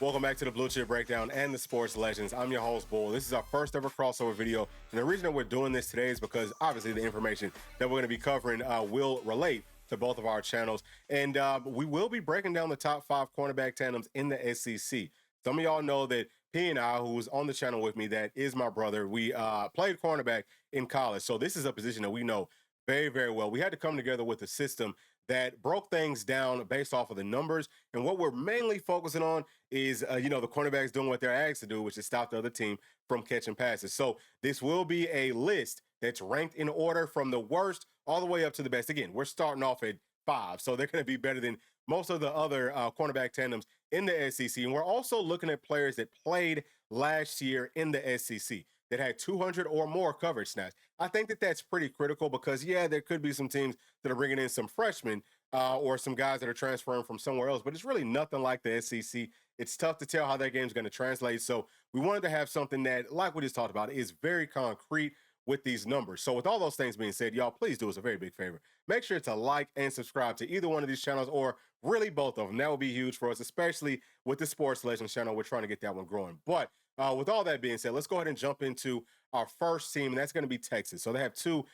Welcome back to the Bluechip Breakdown and the Sports Legends. I'm your host, Bull. This is our first ever crossover video. And the reason that we're doing this today is because obviously the information that we're going to be covering will relate to both of our channels. And we will be breaking down the top 5 cornerback tandems in the SEC. Some of y'all know that P and I, who was on the channel with me, that is my brother, we played cornerback in college. So this is a position that we know very, very well. We had to come together with a system that broke things down based off of the numbers. And what we're mainly focusing on is, the cornerbacks doing what they're asked to do, which is stop the other team from catching passes. So this will be a list that's ranked in order from the worst all the way up to the best. Again, we're starting off at 5, so they're going to be better than most of the other cornerback tandems in the SEC. And we're also looking at players that played last year in the SEC that had 200 or more coverage snaps. I think that that's pretty critical because, yeah, there could be some teams that are bringing in some freshmen or some guys that are transferring from somewhere else, but it's really nothing like the SEC. It's tough to tell how that game's going to translate. So we wanted to have something that, like we just talked about, is very concrete with these numbers. So with all those things being said, y'all, please do us a very big favor. Make sure to like and subscribe to either one of these channels or really both of them. That would be huge for us, especially with the Sports Legends channel. We're trying to get that one growing. But with all that being said, let's go ahead and jump into our first team, and that's going to be Texas. So they have 2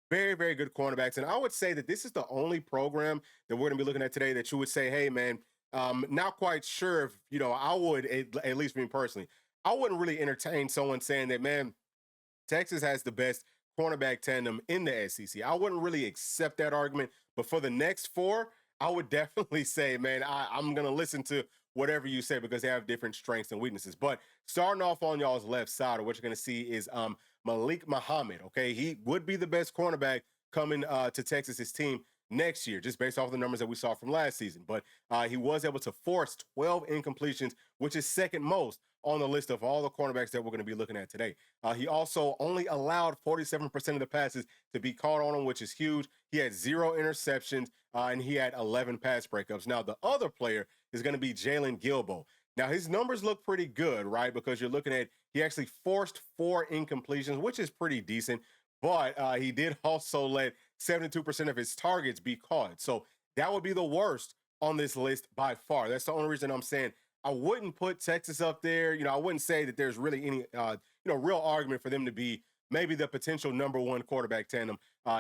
very, very good cornerbacks. And I would say that this is the only program that we're going to be looking at today that you would say, hey, man, not quite sure if, I would, at least me personally, I wouldn't really entertain someone saying that, man, Texas has the best cornerback tandem in the SEC. I wouldn't really accept that argument. But for the next 4, I would definitely say, man, I'm going to listen to whatever you say because they have different strengths and weaknesses. But starting off on y'all's left side, what you're going to see is Malik Muhammad, okay? He would be the best cornerback coming to Texas's team next year, just based off the numbers that we saw from last season. But he was able to force 12 incompletions, which is second most on the list of all the cornerbacks that we're going to be looking at today. He also only allowed 47% of the passes to be caught on him, which is huge. He had 0 interceptions, and he had 11 pass breakups. Now, the other player is going to be Jalen Gilbo. Now, his numbers look pretty good, right? Because you're looking at, he actually forced 4 incompletions, which is pretty decent. But he did also let 72% of his targets be caught. So that would be the worst on this list by far. That's the only reason I'm saying I wouldn't put Texas up there. I wouldn't say that there's really any, real argument for them to be maybe the potential number 1 quarterback tandem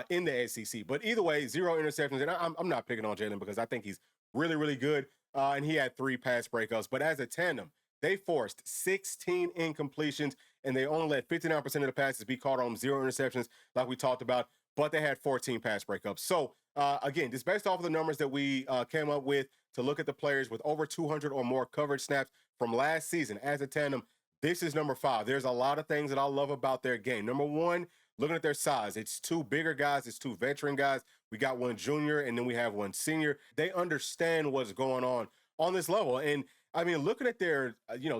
in the SEC. But either way, 0 interceptions. And I'm not picking on Jalen because I think he's really, really good. And he had 3 pass breakups. But as a tandem, they forced 16 incompletions, and they only let 59% of the passes be caught on 0 interceptions, like we talked about. But they had 14 pass breakups. So, again, just based off of the numbers that we came up with to look at the players with over 200 or more coverage snaps from last season as a tandem, this is number 5. There's a lot of things that I love about their game. Number 1, looking at their size. It's 2 bigger guys. It's 2 veteran guys. We got 1 junior, and then we have 1 senior. They understand what's going on this level. And, I mean, looking at their,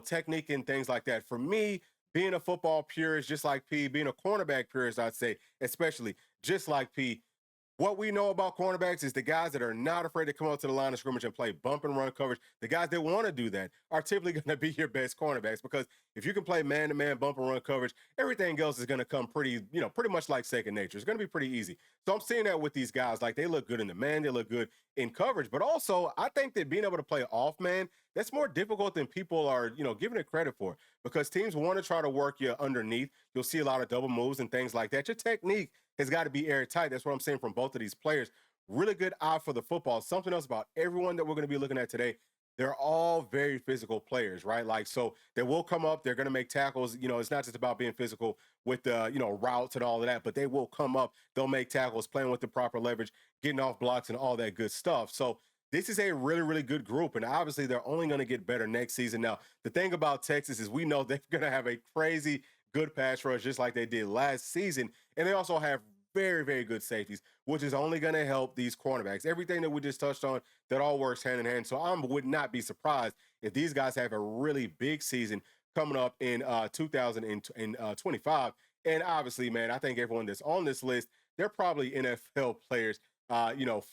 technique and things like that, for me, being a football purist, just like P, being a cornerback purist, I'd say, especially just like P, what we know about cornerbacks is the guys that are not afraid to come up to the line of scrimmage and play bump and run coverage. The guys that want to do that are typically going to be your best cornerbacks because if you can play man-to-man bump and run coverage, everything else is going to come pretty much like second nature. It's going to be pretty easy. So I'm seeing that with these guys. Like, they look good in the man, they look good in coverage, but also I think that being able to play off man, that's more difficult than people are, giving it credit for because teams want to try to work you underneath. You'll see a lot of double moves and things like that. Your technique has got to be airtight. That's what I'm saying from both of these players. Really good eye for the football. Something else about everyone that we're going to be looking at today, they're all very physical players, right? Like, so they will come up, they're going to make tackles. It's not just about being physical with the, routes and all of that, but they will come up, they'll make tackles, playing with the proper leverage, getting off blocks and all that good stuff. So this is a really, really good group, and obviously they're only going to get better next season. Now, the thing about Texas is we know they're going to have a crazy good pass rush just like they did last season, and they also have very, very good safeties, which is only going to help these cornerbacks. Everything that we just touched on, that all works hand in hand. So I would not be surprised if these guys have a really big season coming up in 2025. And obviously, man, I think everyone that's on this list, they're probably NFL players,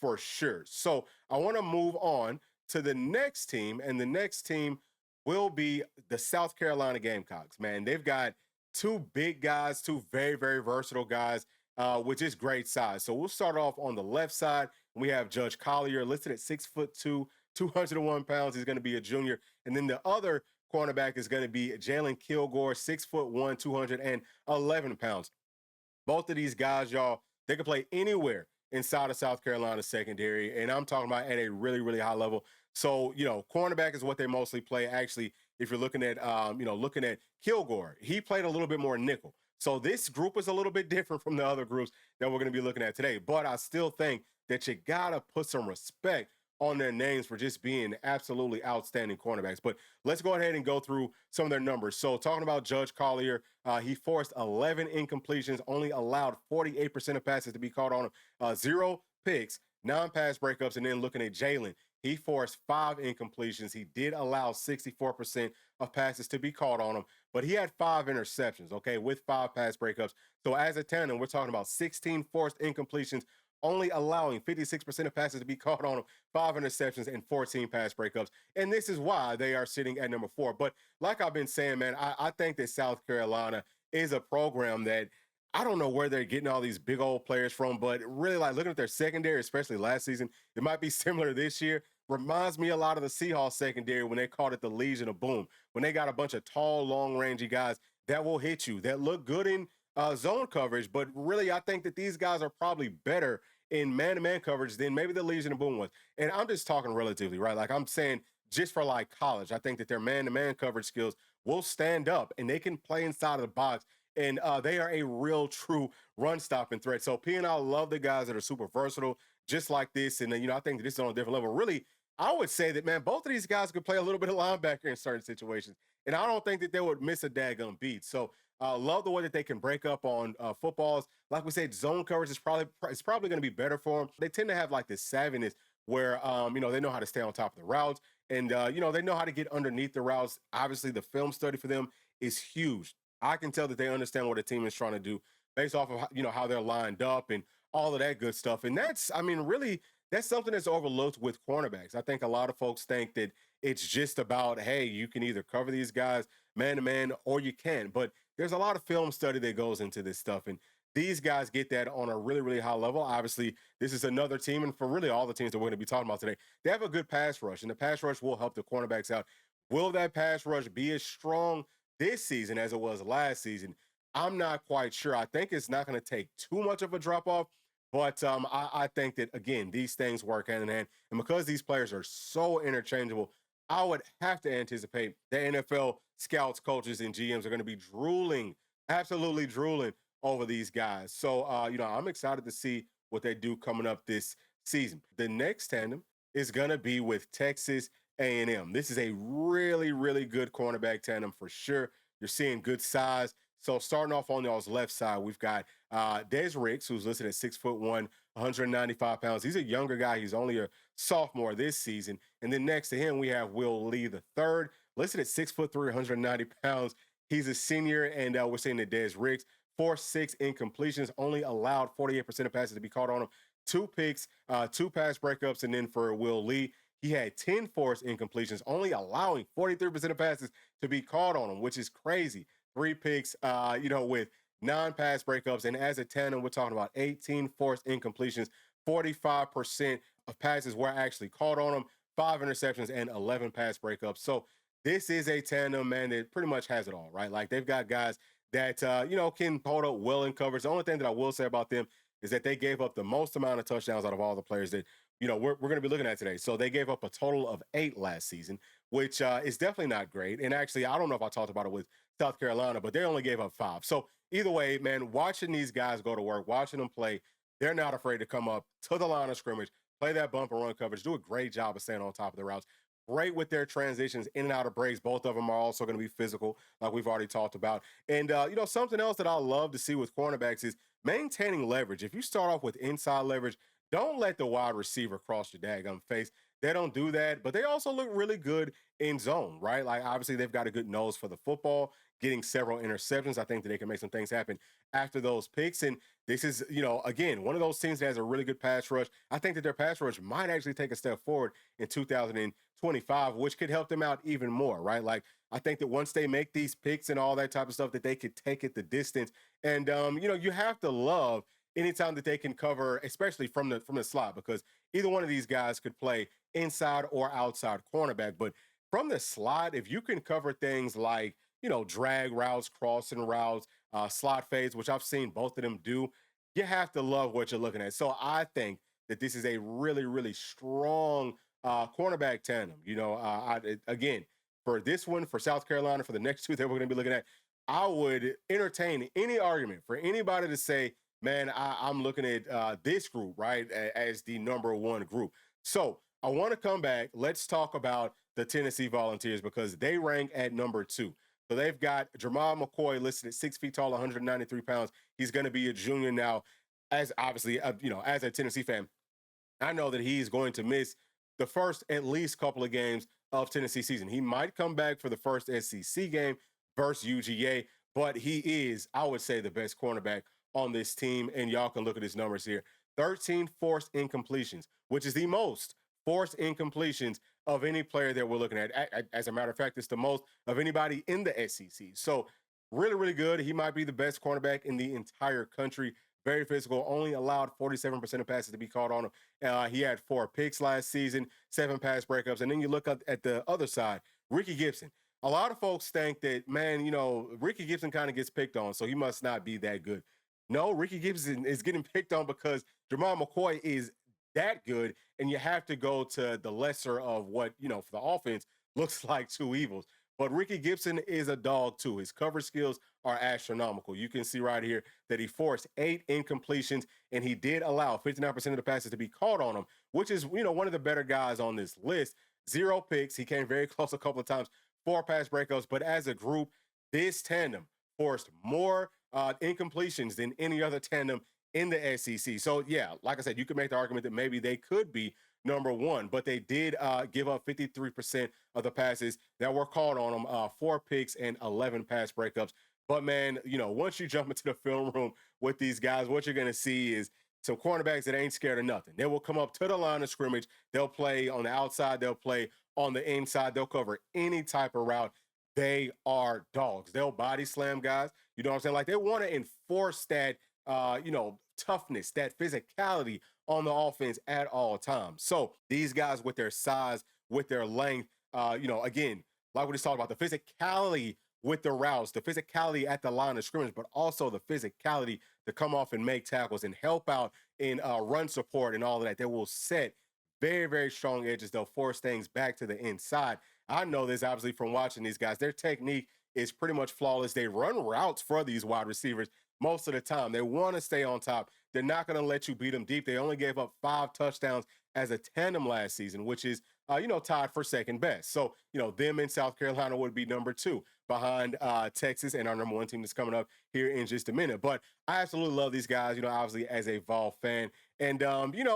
for sure. So I want to move on to the next team, and the next team will be the South Carolina Gamecocks. Man, they've got 2 big guys, 2 very, very versatile guys, which is great size. So we'll start off on the left side. We have Judge Collier listed at 6'2", 201 pounds. He's going to be a junior. And then the other cornerback is going to be Jalen Kilgore, 6'1", 211 pounds. Both of these guys, y'all, they can play anywhere inside of South Carolina secondary. And I'm talking about at a really, really high level. So, cornerback is what they mostly play. Actually, if you're looking at, looking at Kilgore, he played a little bit more nickel. So this group is a little bit different from the other groups that we're going to be looking at today. But I still think that you got to put some respect on their names for just being absolutely outstanding cornerbacks. But let's go ahead and go through some of their numbers. So talking about Judge Collier, he forced 11 incompletions, only allowed 48% of passes to be caught on him, 0 picks, 9 pass breakups. And then looking at Jalen, he forced 5 incompletions. He did allow 64% of passes to be caught on him, but he had 5 interceptions, okay, with 5 pass breakups. So as a tandem, we're talking about 16 forced incompletions, only allowing 56% of passes to be caught on him, 5 interceptions, and 14 pass breakups. And this is why they are sitting at number 4. But like I've been saying, man, I think that South Carolina is a program that I don't know where they're getting all these big old players from, but really, like, looking at their secondary, especially last season, it might be similar this year. Reminds me a lot of the Seahawks secondary when they called it the Legion of Boom, when they got a bunch of tall, long-rangey guys that will hit you, that look good in zone coverage. But really, I think that these guys are probably better in man-to-man coverage than maybe the Legion of Boom was. And I'm just talking relatively, right? Like I'm saying, just for like college, I think that their man-to-man coverage skills will stand up and they can play inside of the box. And they are a real, true run-stopping threat. So P&I love the guys that are super versatile, just like this. And, I think that this is on a different level. Really, I would say that, man, both of these guys could play a little bit of linebacker in certain situations. And I don't think that they would miss a daggum beat. So love the way that they can break up on footballs. Like we said, zone coverage is probably going to be better for them. They tend to have like this savviness where, they know how to stay on top of the routes. And, they know how to get underneath the routes. Obviously, the film study for them is huge. I can tell that they understand what a team is trying to do based off of, how they're lined up and all of that good stuff. And that's, really, that's something that's overlooked with cornerbacks. I think a lot of folks think that it's just about, hey, you can either cover these guys man-to-man or you can. But there's a lot of film study that goes into this stuff. And these guys get that on a really, really high level. Obviously, this is another team, and for really all the teams that we're going to be talking about today, they have a good pass rush, and the pass rush will help the cornerbacks out. Will that pass rush be as strong this season as it was last season? I'm not quite sure. I think it's not going to take too much of a drop off, but I think that, again, these things work hand in hand. And because these players are so interchangeable, I would have to anticipate the NFL scouts, coaches, and GMs are going to be drooling, absolutely drooling over these guys. So, I'm excited to see what they do coming up this season. The next tandem is going to be with Texas A&M. This is a really, really good cornerback tandem for sure. You're seeing good size. So starting off on y'all's left side, we've got Des Ricks, who's listed at 6'1", 195 pounds. He's a younger guy. He's only a sophomore this season. And then next to him, we have Will Lee III, listed at 6'3", 190 pounds. He's a senior, and we're seeing that Des Ricks, 4-6 incompletions, only allowed 48% of passes to be caught on him. 2 picks, 2 pass breakups, and then for Will Lee, he had 10 forced incompletions, only allowing 43% of passes to be caught on him, which is crazy. 3 picks, with 9 pass breakups. And as a tandem, we're talking about 18 forced incompletions, 45% of passes were actually caught on him, 5 interceptions, and 11 pass breakups. So this is a tandem, man, that pretty much has it all, right? Like they've got guys that, can hold up well in coverage. The only thing that I will say about them is that they gave up the most amount of touchdowns out of all the players that, we're going to be looking at today. So they gave up a total of 8 last season, which is definitely not great. And actually, I don't know if I talked about it with South Carolina, but they only gave up 5. So either way, man, watching these guys go to work, watching them play, they're not afraid to come up to the line of scrimmage, play that bump and run coverage, do a great job of staying on top of the routes. Great with their transitions in and out of breaks. Both of them are also going to be physical, like we've already talked about. And, something else that I love to see with cornerbacks is maintaining leverage. If you start off with inside leverage, don't let the wide receiver cross your daggum face. They don't do that, but they also look really good in zone, right? Like, obviously, they've got a good nose for the football, getting several interceptions. I think that they can make some things happen after those picks. And this is, again, one of those teams that has a really good pass rush. I think that their pass rush might actually take a step forward in 2025, which could help them out even more, right? Like, I think that once they make these picks and all that type of stuff, that they could take it the distance. And, you have to love anytime that they can cover, especially from the slot, because either one of these guys could play inside or outside cornerback. But from the slot, if you can cover things like, drag routes, crossing routes, slot fades, which I've seen both of them do, you have to love what you're looking at. So I think that this is a really, really strong cornerback tandem. Again, for this one, for South Carolina, for the next two that we're going to be looking at, I would entertain any argument for anybody to say, man, I'm looking at this group, right, as the number one group. So I want to come back. Let's talk about the Tennessee Volunteers because they rank at number 2. So they've got Jamal McCoy listed at 6 feet tall, 193 pounds. He's going to be a junior now. As obviously, as a Tennessee fan, I know that he's going to miss the first at least couple of games of Tennessee season. He might come back for the first SEC game versus UGA, but he is, I would say, the best cornerback on this team. And y'all can look at his numbers here. 13 forced incompletions, which is the most forced incompletions of any player that we're looking at. As a matter of fact, it's the most of anybody in the SEC. So really, really good. He might be the best cornerback in the entire country. Very physical, only allowed 47% of passes to be caught on him. He had 4 picks last season, 7 pass breakups. And then you look at the other side, Ricky Gibson. A lot of folks think that, man, Ricky Gibson kind of gets picked on, so he must not be that good. No, Ricky Gibson is getting picked on because Jamal McCoy is that good, and you have to go to the lesser of what, for the offense looks like two evils. But Ricky Gibson is a dog, too. His cover skills are astronomical. You can see right here that he forced 8 incompletions, and he did allow 59% of the passes to be caught on him, which is, one of the better guys on this list. 0 picks. He came very close a couple of times, 4 pass breakups. But as a group, this tandem forced more incompletions than any other tandem in the SEC. So, yeah, like I said, you could make the argument that maybe they could be number 1, but they did give up 53% of the passes that were called on them, 4 picks and 11 pass breakups. But, man, once you jump into the film room with these guys, what you're going to see is some cornerbacks that ain't scared of nothing. They will come up to the line of scrimmage. They'll play on the outside. They'll play on the inside. They'll cover any type of route. They are dogs. They'll body slam guys. You know what I'm saying? Like, they want to enforce that, toughness, that physicality on the offense at all times. So these guys with their size, with their length, again, like we just talked about, the physicality with the routes, the physicality at the line of scrimmage, but also the physicality to come off and make tackles and help out in run support and all of that. They will set very, very strong edges. They'll force things back to the inside. I know this obviously from watching these guys. Their technique is pretty much flawless. They run routes for these wide receivers most of the time. They want to stay on top. They're not going to let you beat them deep. They only gave up 5 touchdowns as a tandem last season, which is, tied for second best. So, them in South Carolina would be number 2 behind Texas and our number 1 team that's coming up here in just a minute. But I absolutely love these guys, obviously as a Vol fan. And,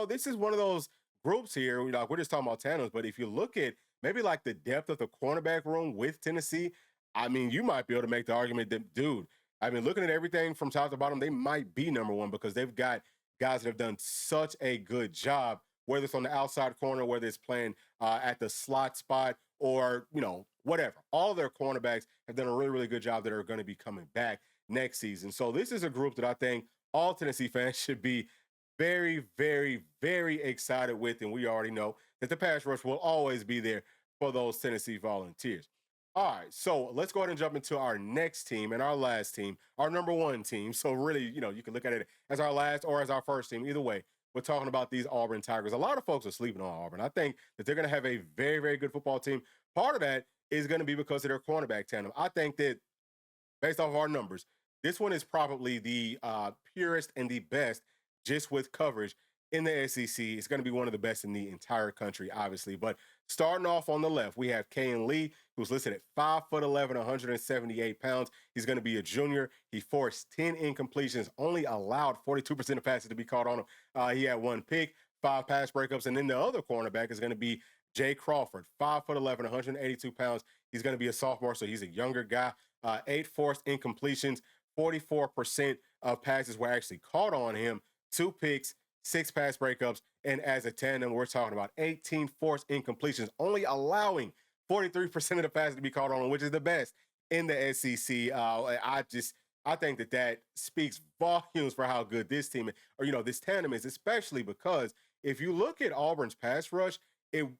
this is one of those groups here, we're just talking about tandems, but if you look at maybe like the depth of the cornerback room with Tennessee, I mean, you might be able to make the argument that, dude, I mean, looking at everything from top to bottom, they might be number 1 because they've got guys that have done such a good job, whether it's on the outside corner, whether it's playing at the slot spot or, whatever. All their cornerbacks have done a really, really good job that are going to be coming back next season. So this is a group that I think all Tennessee fans should be very, very, very excited with. And we already know that the pass rush will always be there for those Tennessee Volunteers. All right, so let's go ahead and jump into our next team and our last team, our number 1 team. So really, you can look at it as our last or as our first team. Either way, we're talking about these Auburn Tigers. A lot of folks are sleeping on Auburn. I think that they're going to have a very, very good football team. Part of that is going to be because of their cornerback tandem. I think that based off of our numbers, this one is probably the purest and the best just with coverage in the SEC. It's going to be one of the best in the entire country, obviously. But starting off on the left, we have Kayin Lee, who's listed at 5'11", 178 pounds. He's going to be a junior. He forced 10 incompletions, only allowed 42% of passes to be caught on him. He had 1 pick, 5 pass breakups. And then the other cornerback is going to be Jay Crawford, 5'11", 182 pounds. He's going to be a sophomore, so he's a younger guy. 8 forced incompletions, 44% of passes were actually caught on him, 2 picks, 6 pass breakups, and as a tandem, we're talking about 18 forced incompletions, only allowing 43% of the passes to be caught on, which is the best in the SEC. I think that speaks volumes for how good this team, or this tandem is, especially because if you look at Auburn's pass rush,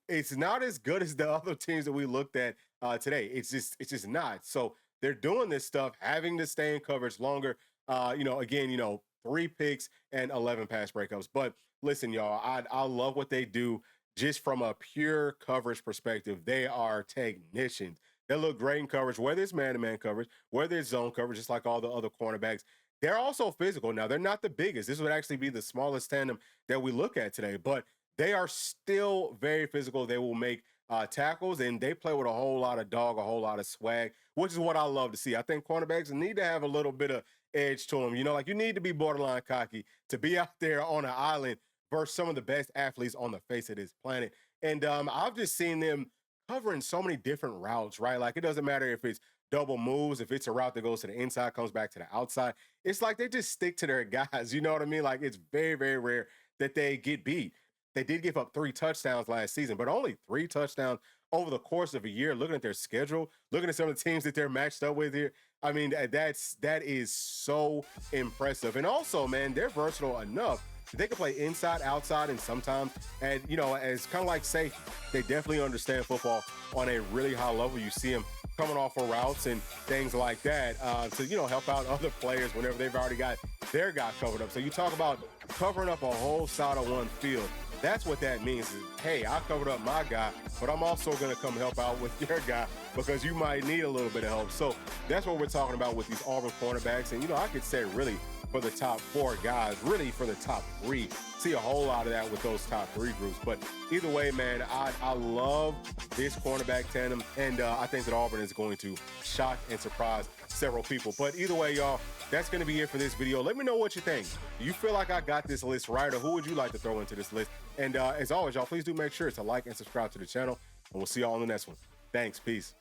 it's not as good as the other teams that we looked at today. It's just not. So they're doing this stuff, having to stay in coverage longer. Again, 3 picks and 11 pass breakups. But listen, y'all, I love what they do just from a pure coverage perspective. They are technicians. They look great in coverage, whether it's man-to-man coverage, whether it's zone coverage, just like all the other cornerbacks. They're also physical. Now, they're not the biggest. This would actually be the smallest tandem that we look at today, but they are still very physical. They will make tackles, and they play with a whole lot of dog, a whole lot of swag, which is what I love to see. I think cornerbacks need to have a little bit of edge to them. You need to be borderline cocky to be out there on an island versus some of the best athletes on the face of this planet. And I've just seen them covering so many different routes, right? Like, it doesn't matter if it's double moves, if it's a route that goes to the inside, comes back to the outside. It's like they just stick to their guys. You know what I mean? Like, it's very, very rare that they get beat. They did give up 3 touchdowns last season, but only 3 touchdowns over the course of a year. Looking at their schedule, looking at some of the teams that they're matched up with here, I mean, that is so impressive. And also, man, they're versatile enough. They can play inside, outside, and sometimes, and as kind of like safety. They definitely understand football on a really high level. You see them coming off of routes and things like that to help out other players whenever they've already got their guy covered up. So you talk about covering up a whole side of one field. That's what that means is, hey, I covered up my guy, but I'm also going to come help out with your guy because you might need a little bit of help. So that's what we're talking about with these Auburn cornerbacks. And, I could say really for the top 4 guys, really for the top 3. See a whole lot of that with those top 3 groups. But either way, man, I love this cornerback tandem, and I think that Auburn is going to shock and surprise several people. But either way, y'all, that's going to be it for this video. Let me know what you think. Do you feel like I got this list right, or who would you like to throw into this list? And as always, y'all, please do make sure to like and subscribe to the channel, and we'll see y'all on the next one. Thanks. Peace.